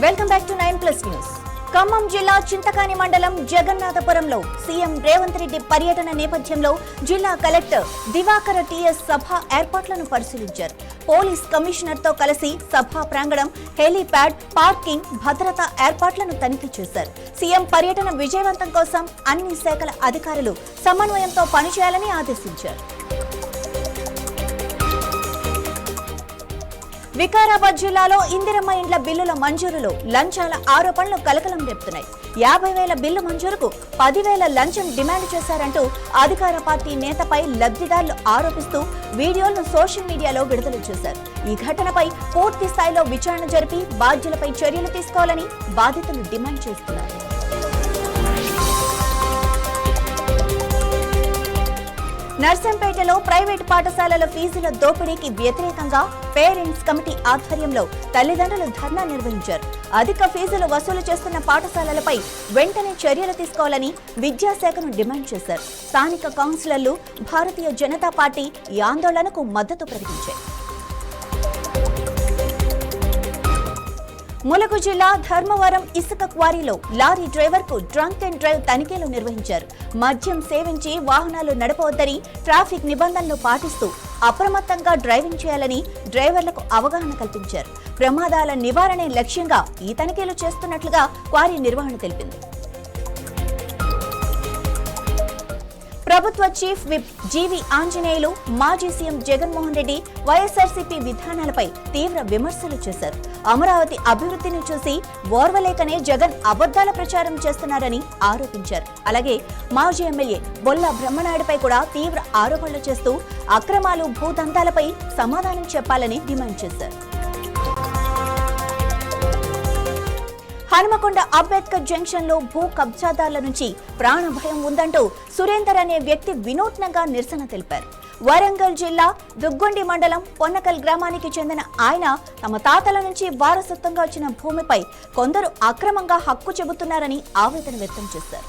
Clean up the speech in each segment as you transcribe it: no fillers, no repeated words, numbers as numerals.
Welcome back to 9+ news. Khammam జిల్లా చింతకాని మండలం జగన్నాథపురంలో CM Revanth Reddy పర్యటన నేపథ్యంలో జిల్లా కలెక్టర్ దివాకర్ టీఎస్ సభ ఏర్పాట్లను పరిశీలించారు. పోలీస్ కమిషనర్ తో కలిసి సభా ప్రాంగణం, హెలీప్యాడ్, పార్కింగ్, భద్రతా ఏర్పాట్లను తనిఖీ చేశారు. సీఎం పర్యటన విజయవంతం కోసం అన్ని శాఖల అధికారులు సమన్వయంతో పనిచేయాలని ఆదేశించారు. వికారాబాద్ జిల్లాలో ఇందిరమ్మ ఇండ్ల బిల్లుల మంజూరులో లంచాల ఆరోపణలు కలకలం రేపుతున్నాయి. 50,000 బిల్లు మంజూరుకు 10,000 లంచం డిమాండ్ చేశారంటూ అధికార పార్టీ నేతపై లబ్ధిదారులు ఆరోపిస్తూ వీడియోలను సోషల్ మీడియాలో విడుదల చేశారు. ఈ ఘటనపై పూర్తి స్థాయిలో విచారణ జరిపి బాధ్యులపై చర్యలు తీసుకోవాలని బాధితులు డిమాండ్ చేస్తున్నారు. నర్సంపేటలో ప్రైవేటు పాఠశాలల ఫీజుల దోపిడీకి వ్యతిరేకంగా పేరెంట్స్ కమిటీ ఆధ్వర్యంలో తల్లిదండ్రులు ధర్నా నిర్వహించారు. అధిక ఫీజులు వసూలు చేస్తున్న పాఠశాలలపై వెంటనే చర్యలు తీసుకోవాలని విద్యాశాఖను డిమాండ్ చేశారు. స్థానిక కౌన్సిలర్లు, భారతీయ జనతా పార్టీ ఈ ఆందోళనకు మద్దతు ప్రకటించాయి. ములుగు జిల్లా ధర్మవరం ఇసుక క్వారీలో లారీ డ్రైవర్ కు డ్రంక్ అండ్ డ్రైవ్ తనిఖీలు నిర్వహించారు. మద్యం సేవించి వాహనాలు నడపవద్దని, ట్రాఫిక్ నిబంధనలు పాటిస్తూ అప్రమత్తంగా డ్రైవింగ్ చేయాలని డ్రైవర్లకు అవగాహన కల్పించారు. ప్రమాదాల నివారణే లక్ష్యంగా ఈ తనిఖీలు చేస్తున్నట్లుగా క్వారీ నిర్వహణ తెలిపింది. ప్రభుత్వ చీఫ్ విప్ జీవి ఆంజనేయులు మాజీ సీఎం జగన్మోహన్ రెడ్డి వైఎస్ఆర్సీపీ విధానాలపై తీవ్ర విమర్శలు చేశారు. అమరావతి అభివృద్ధిని చూసి ఓర్వలేకనే జగన్ అబద్దాల ప్రచారం చేస్తున్నారని ఆరోపించారు. అలాగే మాజీ ఎమ్మెల్యే బొల్ల బ్రహ్మనాయుడుపై కూడా తీవ్ర ఆరోపణలు చేస్తూ అక్రమాలు, భూదందాలపై సమాధానం చెప్పాలని డిమాండ్ చేశారు. హనుమకొండ అంబేద్కర్ జంక్షన్ లో భూ కబ్జాదారుల నుంచి ప్రాణ భయం ఉందంటూ సురేందర్ అనే వ్యక్తి వినూత్నంగా నిరసన తెలిపారు. వరంగల్ జిల్లా దుగ్గొండి మండలం పొన్నకల్ గ్రామానికి చెందిన ఆయన తమ తాతల నుంచి వారసత్వంగా వచ్చిన భూమిపై కొందరు అక్రమంగా హక్కు చెబుతున్నారని ఆవేదన వ్యక్తం చేశారు.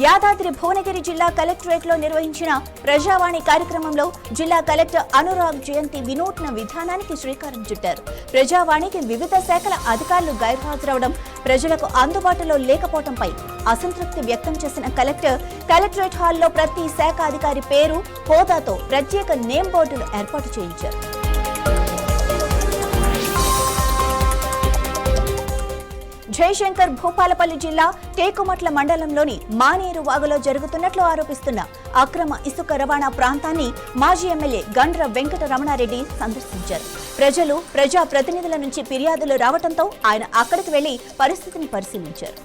యాదాద్రి భువనగిరి జిల్లా కలెక్టరేట్ లో నిర్వహించిన ప్రజావాణి కార్యక్రమంలో జిల్లా కలెక్టర్ అనురాగ్ జయంతి వినూత్న విధానానికి శ్రీకారం చుట్టారు. ప్రజావాణికి వివిధ శాఖల అధికారులు గైర్హాజరవడం, ప్రజలకు అందుబాటులో లేకపోవడంపై అసంతృప్తి వ్యక్తం చేసిన కలెక్టర్ కలెక్టరేట్ హాల్లో ప్రతి శాఖ అధికారి పేరు, హోదాతో ప్రత్యేక నేమ్ బోర్డులు ఏర్పాటు చేయించారు. జయశంకర్ భూపాలపల్లి జిల్లా టేకుమట్ల మండలంలోని మానేరు వాగులో జరుగుతున్నట్లు ఆరోపిస్తున్న అక్రమ ఇసుక రవాణా ప్రాంతాన్ని మాజీ ఎమ్మెల్యే గండ్ర వెంకట రమణారెడ్డి సందర్శించారు. ప్రజా ప్రతినిధుల నుంచి ఫిర్యాదులు రావడంతో ఆయన అక్కడికి వెళ్లి పరిస్థితిని పరిశీలించారు.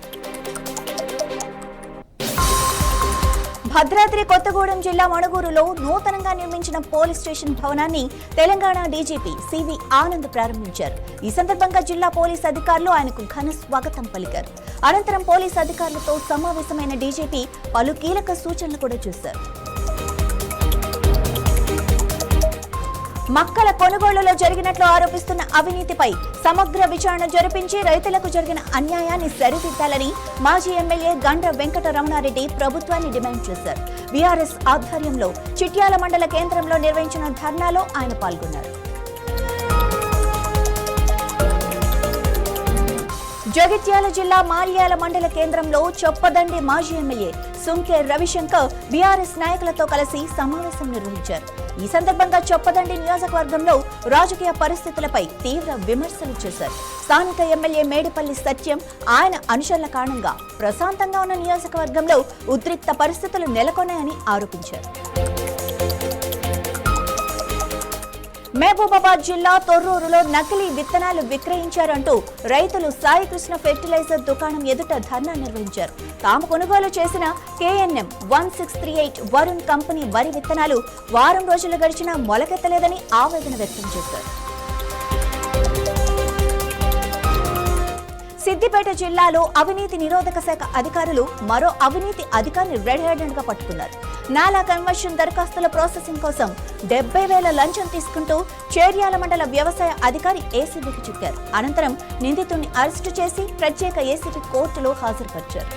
భద్రాద్రి కొత్తగూడెం జిల్లా మణుగూరులో నూతనంగా నిర్మించిన పోలీస్ స్టేషన్ భవనాన్ని తెలంగాణ డీజీపీ సివి ఆనంద్ ప్రారంభించారు. ఈ సందర్భంగా జిల్లా పోలీస్ అధికారులు ఆయనకు ఘన స్వాగతం పలికారు. అనంతరం పోలీస్ అధికారులతో సమావేశమైన డీజీపీ పలు కీలక సూచనలు కూడా చేశారు. మక్కల కొనుగోలులో జరిగినట్లు ఆరోపిస్తున్న అవినీతిపై సమగ్ర విచారణ జరిపించి రైతులకు జరిగిన అన్యాయాన్ని సరిదిద్దాలని మాజీ ఎమ్మెల్యే గండ్ర వెంకట రమణారెడ్డి ప్రభుత్వాన్ని డిమాండ్ చేశారు. బీఆర్ఎస్ ఆధ్వర్యంలో చిట్యాల మండల కేంద్రంలో నిర్వహించిన ధర్నాలో ఆయన పాల్గొన్నారు. జగిత్యాల జిల్లా మాల్యాల మండల కేంద్రంలో చొప్పదండి మాజీ ఎమ్మెల్యే సుంకే రవిశంకర్ బీఆర్ఎస్ నాయకులతో కలిసి సమావేశం నిర్వహించారు. ఈ సందర్భంగా చొప్పదండి నియోజకవర్గంలో రాజకీయ పరిస్థితులపై తీవ్ర విమర్శలు చేశారు. స్థానిక ఎమ్మెల్యే మేడిపల్లి సత్యం, ఆయన అనుచరుల కారణంగా ప్రశాంతంగా ఉన్న నియోజకవర్గంలో ఉద్రిక్త పరిస్థితులు నెలకొన్నాయని ఆరోపించారు. మహబూబాబాద్ జిల్లా తొర్రూరులో నకిలీ విత్తనాలు విక్రయించారంటూ రైతులు సాయికృష్ణ ఫెర్టిలైజర్ దుకాణం ఎదుట ధర్నా నిర్వహించారు. తాము కొనుగోలు చేసిన KNM 1638 వరుణ్ కంపెనీ వరి విత్తనాలు వారం రోజులు గడిచినా మొలకెత్తలేదని ఆవేదన వ్యక్తం చేశారు. సిద్దిపేట జిల్లాలో అవినీతి నిరోధక శాఖ అధికారులు మరో అవినీతి అధికారిని రెడ్ హ్యాండెడ్ గా పట్టుకున్నారు. నాలా కన్వర్షన్ దరఖాస్తుల ప్రాసెసింగ్ కోసం 70,000 లంచం తీసుకుంటూ చేర్యాల మండల వ్యవసాయ అధికారి ఏసీబీకి చిక్కారు. అనంతరం నిందితుడిని అరెస్టు చేసి ప్రత్యేక ఏసీబీ కోర్టులో హాజరుపరిచారు.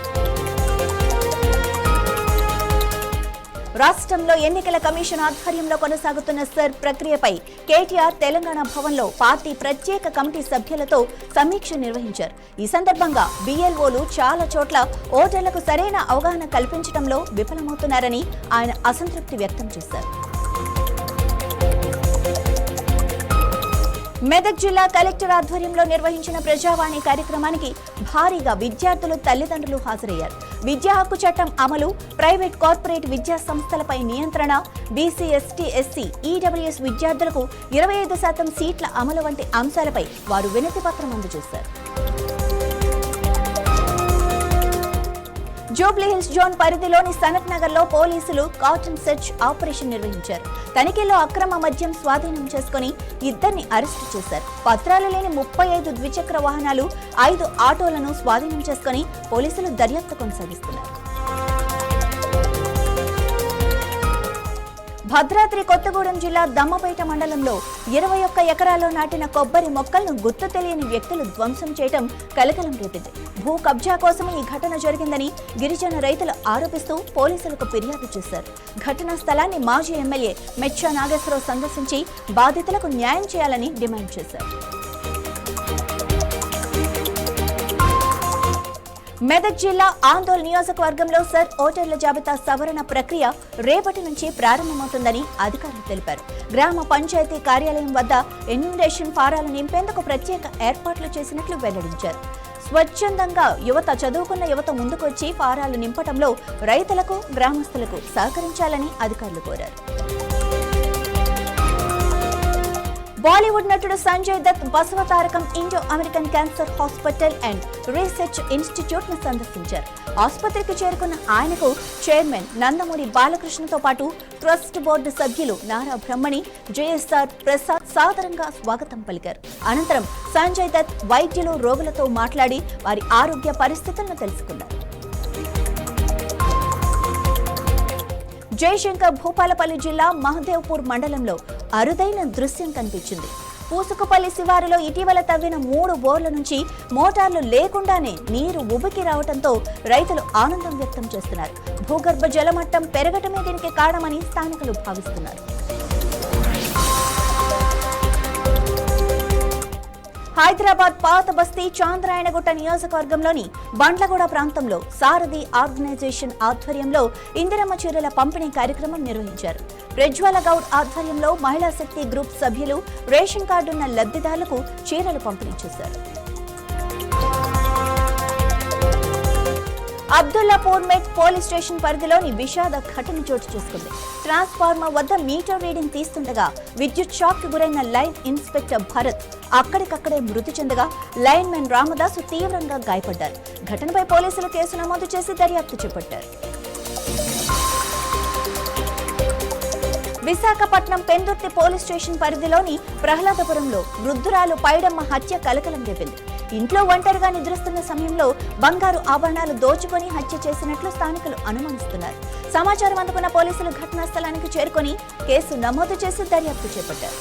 రాష్ట్రంలో ఎన్నికల కమిషన్ ఆధ్వర్యంలో కొనసాగుతున్న సర్ ప్రక్రియపై కేటీఆర్ తెలంగాణ భవన్లో పార్టీ ప్రత్యేక కమిటీ సభ్యులతో సమీక్ష నిర్వహించారు. ఈ సందర్భంగా BLOలు చాలా చోట్ల ఓటర్లకు సరైన అవగాహన కల్పించడంలో విఫలమవుతున్నారని ఆయన అసంతృప్తి వ్యక్తం చేశారు. మెదక్ జిల్లా కలెక్టర్ ఆధ్వర్యంలో నిర్వహించిన ప్రజావాణి కార్యక్రమానికి భారీగా విద్యార్థులు, తల్లిదండ్రులు హాజరయ్యారు. విద్యా హక్కు చట్టం అమలు, ప్రైవేట్, కార్పొరేట్ విద్యా సంస్థలపై నియంత్రణ, BC, ST, SC, EWS విద్యార్థులకు 25% సీట్ల అమలు వంటి అంశాలపై వారు వినతి పత్రం అందజేశారు. జూబ్లీహిల్స్ జోన్ పరిధిలోని సనత్ నగర్ లో పోలీసులు కాటన్ సెర్చ్ ఆపరేషన్ నిర్వహించారు. తనిఖీలో అక్రమ మద్యం స్వాధీనం చేసుకుని ఇద్దరిని అరెస్టు చేశారు. పత్రాలు లేని 35 ద్విచక్ర వాహనాలు, 5 ఆటోలను స్వాధీనం చేసుకుని పోలీసులు దర్యాప్తు కొనసాగిస్తున్నారు. భద్రాద్రి కొత్తగూడెం జిల్లా దమ్మపేట మండలంలో 21 ఎకరాల్లో నాటిన కొబ్బరి మొక్కలను గుర్తు తెలియని వ్యక్తులు ధ్వంసం చేయడం కలకలం రేపింది. భూ కబ్జా కోసమే ఈ ఘటన జరిగిందని గిరిజన రైతులు ఆరోపిస్తూ పోలీసులకు ఫిర్యాదు చేశారు. ఘటనా స్థలాన్ని మాజీ ఎమ్మెల్యే మెచ్చా నాగేశ్వరరావు సందర్శించి బాధితులకు న్యాయం చేయాలని డిమాండ్ చేశారు. మెదక్ జిల్లా ఆందోళన నియోజకవర్గంలో సర్ ఓటర్ల జాబితా సవరణ ప్రక్రియ రేపటి నుంచి ప్రారంభమవుతుందని అధికారులు తెలిపారు. గ్రామ పంచాయతీ కార్యాలయం వద్ద ఎన్యూమరేషన్ ఫారాలు నింపేందుకు ప్రత్యేక ఏర్పాట్లు చేసినట్లు వెల్లడించారు. స్వచ్ఛందంగా చదువుకున్న యువత ముందుకొచ్చి ఫారాలు నింపడంలో రైతులకు, గ్రామస్తులకు సహకరించాలని అధికారులు కోరారు. బాలీవుడ్ నటుడు Sanjay Dutt Basavatarakam Indo American cancer hospital and research institute ను సందర్శించారు. ఆసుపత్రికి చేరుకున్న ఆయనకు చైర్మన్ నందమూరి బాలకృష్ణతో పాటు ట్రస్ట్ బోర్డు సభ్యులు నారా బ్రహ్మణి, JSR ప్రసాద్ సాదరంగా స్వాగతం పలికారు. అనంతరం సంజయ్ దత్ వైద్యులు, రోగులతో మాట్లాడి వారి ఆరోగ్య పరిస్థితులను తెలుసుకున్నారు. జయశంకర్ భూపాలపల్లి జిల్లా మహదేవ్పూర్ మండలంలో అరుదైన దృశ్యం కనిపించింది. పూసుకుపల్లి శివారులో ఇటీవల తవ్విన 3 బోర్ల నుంచి మోటార్లు లేకుండానే నీరు ఉబికి రావడంతో రైతులు ఆనందం వ్యక్తం చేస్తున్నారు. భూగర్భ జలమట్టం పెరగటమే దీనికి కారణమని స్థానికులు భావిస్తున్నారు. హైదరాబాద్ పాత బస్తీ చాంద్రాయణగుట్ట నియోజకవర్గంలోని బండ్లగూడ ప్రాంతంలో సారథి ఆర్గనైజేషన్ ఆధ్వర్యంలో ఇందిరమ్మ చీరల పంపిణీ కార్యక్రమం నిర్వహించారు. ప్రజ్వల గౌడ్ ఆధ్వర్యంలో మహిళా శక్తి గ్రూప్ సభ్యులు రేషన్ కార్డున్న లబ్ధిదారులకు చీరలు పంపిణీ చేశారు. అబ్దుల్లాపూర్ మెట్ పోలీస్ స్టేషన్ పరిధిలోని విషాద ఘటన చోటు చేసుకుంది. ట్రాన్స్ఫార్మర్ వద్ద మీటర్ రీడింగ్ తీస్తుండగా విద్యుత్ షాక్ కు గురైన లైన్ ఇన్స్పెక్టర్ భరత్ అక్కడికక్కడే మృతి చెందగా లైన్ మెన్ రామదాసు తీవ్రంగా గాయపడ్డారు. ఘటనపై పోలీసులు కేసు నమోదు చేసి దర్యాప్తు చేపట్టారు. విశాఖపట్నం పెందుర్తి పోలీస్ స్టేషన్ పరిధిలోని ప్రహ్లాదపురంలో వృద్ధురాలు పైడమ్మ హత్య కలకలం రేపింది. ఇంట్లో ఒంటరిగా నిద్రిస్తున్న సమయంలో బంగారు ఆభరణాలు దోచుకొని హత్య చేసినట్లు స్థానికులు అనుమానిస్తున్నారు. సమాచారం అందుకున్న పోలీసులు ఘటనా స్థలానికి చేరుకొని కేసు నమోదు చేసి దర్యాప్తు చేపట్టారు.